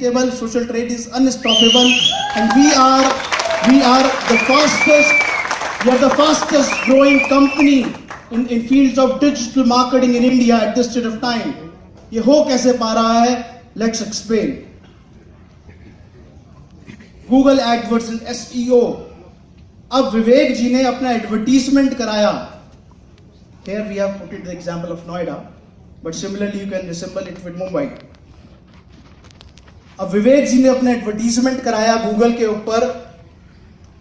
unbeatable, social trade is unstoppable, and we are the fastest growing company in fields of digital marketing in India at this state of time. ये हो कैसे पा रहा है? Let's explain. Google AdWords and SEO. अब विवेक जी ने अपना advertisement कराया. Here we have put it the example of Noida, but similarly you can resemble it with Mumbai. अब विवेक जी ने अपना एडवर्टीजमेंट कराया गूगल के ऊपर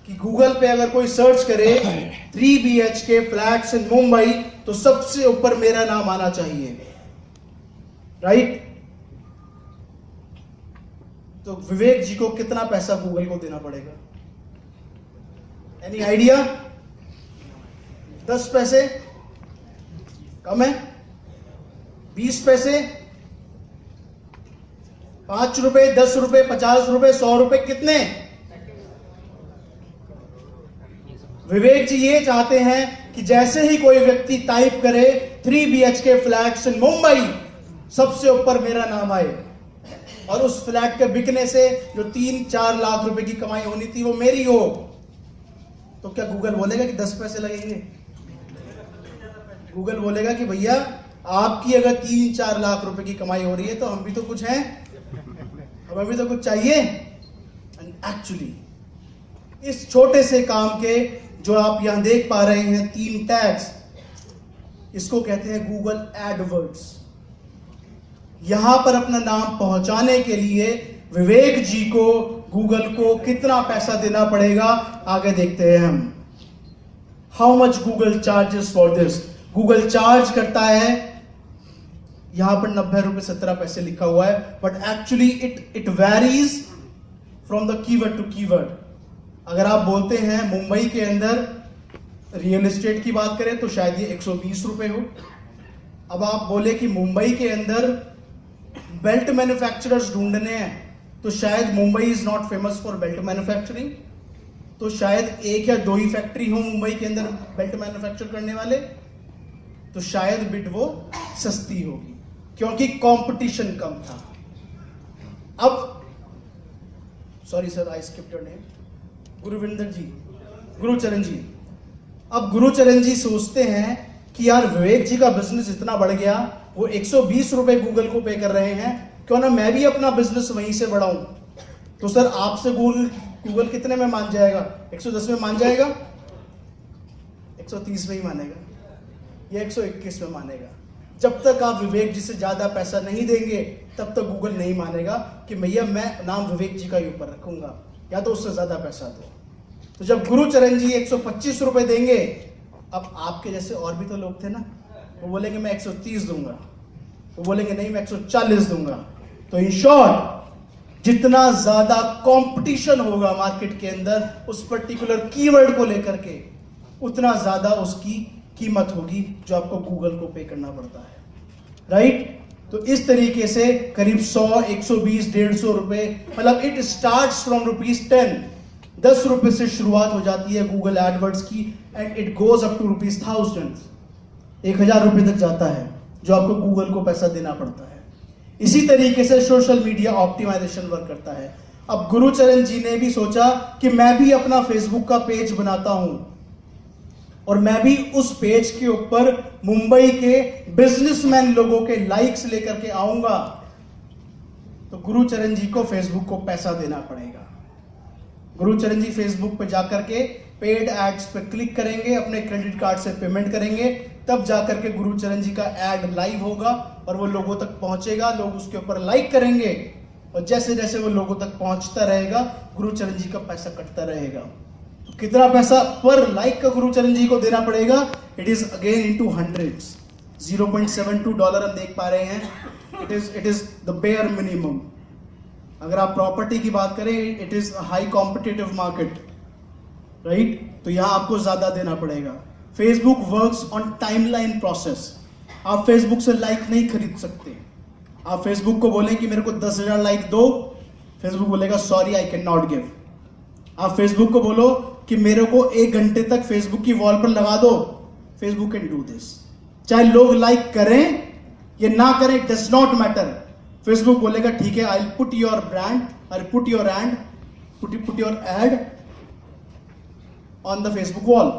कि गूगल पे अगर कोई सर्च करे 3 BHK फ्लैट्स इन मुंबई तो सबसे ऊपर मेरा नाम आना चाहिए, राइट? तो विवेक जी को कितना पैसा गूगल को देना पड़ेगा? Any idea? 10 पैसे? कम है? 20 पैसे? 5 रुपए, 10 रुपए, 50 रुपए, 100 रुपए, कितने? विवेक जी ये चाहते हैं कि जैसे ही कोई व्यक्ति टाइप करे 3 BHK फ्लैट्स इन मुंबई, सबसे ऊपर मेरा नाम आए, और उस फ्लैट के बिकने से जो 3-4 लाख रुपए की कमाई होनी थी वो मेरी हो. तो क्या गूगल बोलेगा कि 10 पैसे लगेंगे? गूगल बोलेगा कि भैया आपकी अगर 3-4 लाख रुपए की कमाई हो रही है तो हम भी तो कुछ हैं, हमें भी तो कुछ चाहिए. एंड एक्चुअली इस छोटे से काम के जो आप यहां देख पा रहे हैं 3 टैग्स, इसको कहते हैं गूगल एडवर्ड्स. यहां पर अपना नाम पहुंचाने के लिए विवेक जी को गूगल को कितना पैसा देना पड़ेगा, आगे देखते हैं हम. How much Google charges for this? Google charge करता है, यहां पर 90 रुपए 17 पैसे लिखा हुआ है, but actually it varies from the keyword to keyword. अगर आप बोलते हैं मुंबई के अंदर रियल एस्टेट की बात करें तो शायद ये 120 रुपए हो. अब आप बोले कि मुंबई के अंदर बेल्ट मैन्युफैक्चरर्स ढूंढने हैं तो शायद Mumbai is not famous for belt manufacturing, तो शायद 1 या 2 ही फैक्ट्री हो मुंबई के अंदर बेल्ट मैन्युफैक्चर करने वाले, तो शायद बिट वो सस्ती होगी क्योंकि कंपटीशन कम था. अब sorry sir, I skipped your name. Gurucharan ji. अब गुरुचरण जी सोचते हैं कि यार विवेक जी का बिजनेस इतना बढ़ गया, वो 120 रुपए गूगल को पे कर रहे हैं, क्यों ना मैं भी अपना बिजनेस वहीं से बढ़ाऊं. तो सर आपसे गूगल कितने में मान जाएगा? 110 में मान जाएगा, 130 में ही मानेगा, या 121 में मानेगा. जब तक आप विवेक जी से ज्यादा पैसा नहीं देंगे तब तक गूगल नहीं मानेगा कि भैया मैं नाम विवेक जी का ही ऊपर रखूंगा, या तो उससे ज्यादा पैसा दो. तो जब गुरुचरण जी 125 रुपए देंगे, अब आपके जैसे और भी तो लोग थे ना, वो बोलेंगे मैं 130 दूंगा, वो बोलेंगे नहीं मैं 140 दूंगा. तो इन शॉर्ट जितना ज्यादा कंपटीशन होगा मार्केट के अंदर उस पर्टिकुलर कीवर्ड को लेकर के, उतना ज्यादा उसकी कीमत होगी जो आपको गूगल को पे करना पड़ता है, राइट? तो इस तरीके से करीब 100, 120, 150 रुपए, मतलब इट स्टार्ट्स फ्रॉम ₹10. 10 रुपए से शुरुआत हो जाती है गूगल एडवर्ड्स की, and it goes up to ₹1000. 1000 रुपए तक जाता है जो आपको गूगल को पैसा देना पड़ता है. इसी तरीके से सोशल मीडिया ऑप्टिमाइजेशन वर्क करता है. अब गुरुचरण जी ने भी सोचा कि मैं भी अपना फेसबुक का पेज बनाता हूं और मैं भी उस पेज के ऊपर मुंबई के बिजनेसमैन लोगों के लाइक्स लेकर के आऊंगा. तो गुरुचरण जी को फेसबुक को पैसा देना पड़ेगा. गुरुचरण जी फेसबुक पे जाकर के पेड एड्स पे क्लिक करेंगे, अपने क्रेडिट कार्ड से पेमेंट करेंगे, तब जाकर के गुरुचरण जी का एड लाइव होगा और वो लोगों तक पहुंचेगा. लोग उसके ऊपर लाइक करेंगे और जैसे जैसे वो लोगों तक पहुंचता रहेगा गुरुचरण जी का पैसा कटता रहेगा. तो कितना पैसा पर लाइक का गुरुचरण जी को देना पड़ेगा? It is again into hundreds. $0.72 हम देख पा रहे हैं. It is the bare minimum. अगर आप प्रॉपर्टी की बात करें, it is high competitive market, right? तो यहां आपको ज्यादा देना पड़ेगा. Facebook works on timeline process. आप फेसबुक से लाइक नहीं खरीद सकते. आप फेसबुक को बोलें कि मेरे को 10,000 लाइक दो, फेसबुक बोलेगा sorry I can not give. आप फेसबुक को बोलो कि मेरे को 1 घंटे तक फेसबुक की वॉल पर लगा दो, फेसबुक कैन डू दिस. चाहे लोग लाइक करें या ना करें, डज नॉट मैटर. फेसबुक बोलेगा ठीक है, I put your brand, I put your add on the Facebook wall,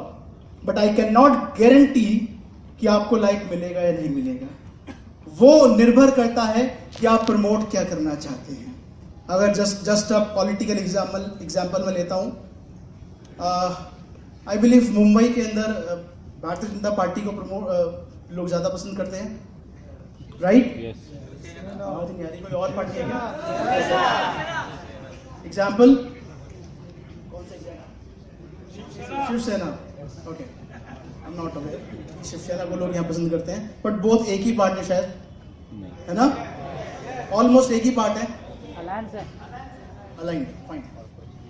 but I can not guarantee कि आपको लाइक मिलेगा या नहीं मिलेगा। वो निर्भर करता है कि आप प्रमोट क्या करना चाहते हैं। अगर जस्ट अ पॉलिटिकल एग्जाम्पल में लेता हूं, आई बिलीव मुंबई के अंदर भारतीय जनता पार्टी को लोग ज्यादा पसंद करते हैं, राइट? कोई और पार्टी है क्या? Example Shiv Sena. Okay, I am not aware. Shiv Sena को लोग यहाँ पसंद करते हैं, बट बोथ एक ही पार्ट है शायद, है ना? ऑलमोस्ट एक ही पार्ट है, aligned, fine.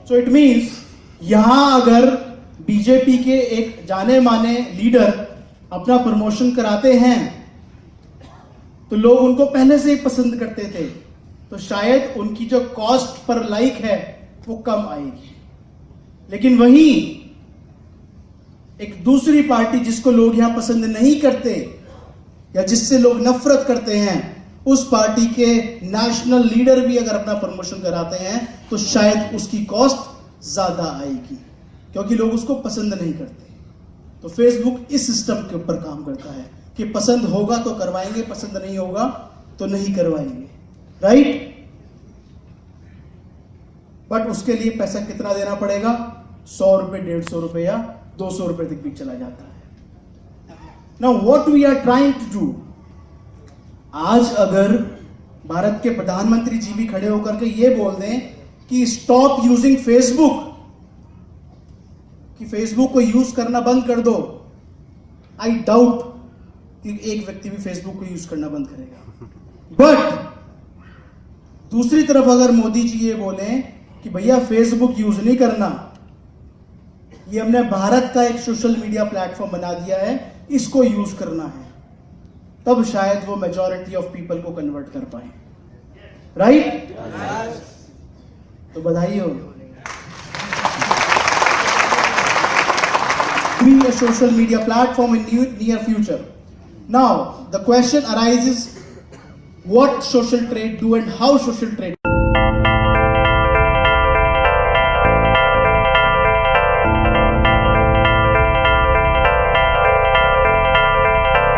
So it means यहां अगर बीजेपी के एक जाने माने लीडर अपना प्रमोशन कराते हैं तो लोग उनको पहले से ही पसंद करते थे, तो शायद उनकी जो कॉस्ट पर लाइक है वो कम आएगी। लेकिन वहीं एक दूसरी पार्टी जिसको लोग यहां पसंद नहीं करते या जिससे लोग नफरत करते हैं, उस पार्टी के नेशनल लीडर भी अगर अपना प्रमोशन कराते हैं तो शायद उसकी कॉस्ट ज्यादा आएगी, क्योंकि लोग उसको पसंद नहीं करते। तो फेसबुक इस सिस्टम के ऊपर काम करता है कि पसंद होगा तो करवाएंगे, पसंद नहीं होगा तो नहीं करवाएंगे, राइट? बट उसके लिए पैसा कितना देना पड़ेगा? 100 रुपए, 150 रुपए या 200 रुपए तक भी चला जाता है। Now what we are trying to do, आज अगर भारत के प्रधानमंत्री जी भी खड़े होकर के ये बोल दें कि स्टॉप यूजिंग फेसबुक, कि फेसबुक को यूज करना बंद कर दो, आई डाउट कि एक व्यक्ति भी फेसबुक को यूज करना बंद करेगा। बट दूसरी तरफ अगर मोदी जी ये बोले कि भैया फेसबुक यूज नहीं करना, ये हमने भारत का एक सोशल मीडिया प्लेटफॉर्म बना दिया है, इसको यूज करना है, तब शायद वो मेजॉरिटी ऑफ पीपल को कन्वर्ट कर पाए, राइट? तो बधाई हो। Be a social media platform in near future. Now, the question arises, what social trade do and how social trade